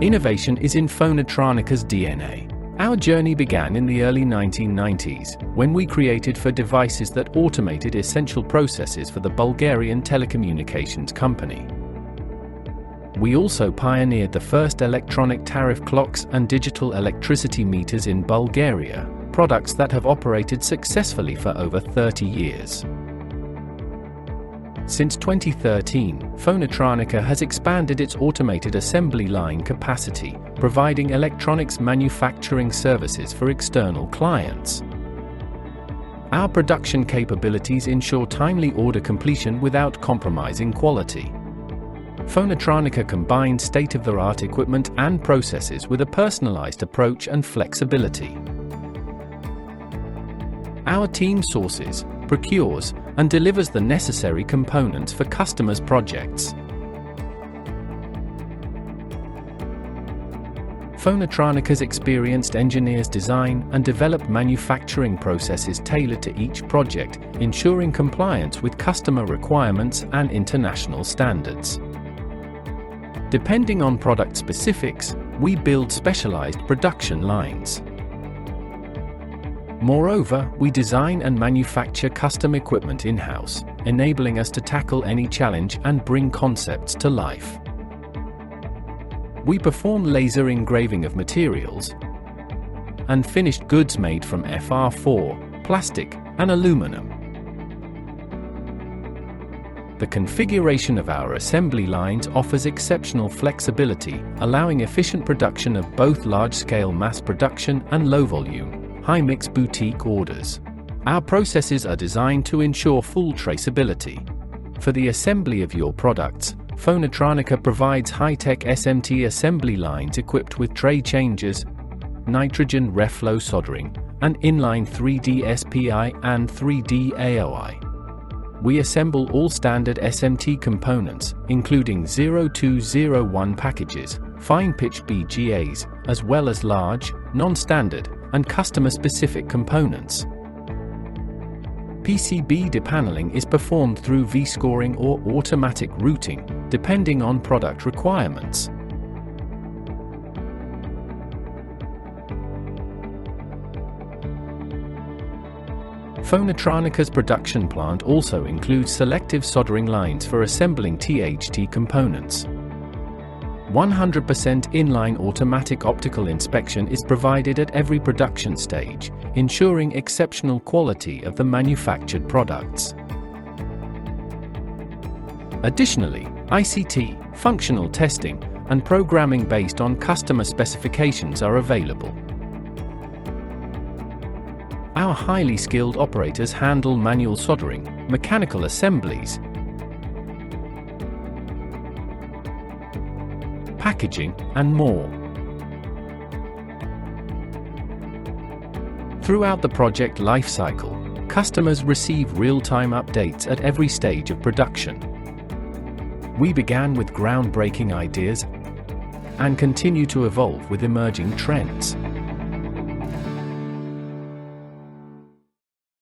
Innovation is in Phonotronica's DNA. Our journey began in the early 1990s, when we created devices that automated essential processes for the Bulgarian telecommunications company. We also pioneered the first electronic tariff clocks and digital electricity meters in Bulgaria, products that have operated successfully for over 30 years. Since 2013, Phonotronica has expanded its automated assembly line capacity, providing electronics manufacturing services for external clients. Our production capabilities ensure timely order completion without compromising quality. Phonotronica combines state-of-the-art equipment and processes with a personalized approach and flexibility. Our team sources, procures, and delivers the necessary components for customers' projects. Phonotronica's experienced engineers design and develop manufacturing processes tailored to each project, ensuring compliance with customer requirements and international standards. Depending on product specifics, we build specialized production lines. Moreover, we design and manufacture custom equipment in-house, enabling us to tackle any challenge and bring concepts to life. We perform laser engraving of materials and finished goods made from FR4, plastic, and aluminum. The configuration of our assembly lines offers exceptional flexibility, allowing efficient production of both large-scale mass production and low-volume, high-mix boutique orders. Our processes are designed to ensure full traceability. For the assembly of your products, Phonotronica provides high-tech SMT assembly lines equipped with tray changers, nitrogen reflow soldering, and inline 3D SPI and 3D AOI. We assemble all standard SMT components, including 0201 packages, fine-pitch BGAs, as well as large, non-standard, and customer-specific components. PCB depaneling is performed through V-scoring or automatic routing, depending on product requirements. Phonotronica's production plant also includes selective soldering lines for assembling THT components. 100% inline automatic optical inspection is provided at every production stage, ensuring exceptional quality of the manufactured products. Additionally, ICT, functional testing, and programming based on customer specifications are available. Our highly skilled operators handle manual soldering, mechanical assemblies, packaging, and more. Throughout the project lifecycle, customers receive real-time updates at every stage of production. We began with groundbreaking ideas and continue to evolve with emerging trends.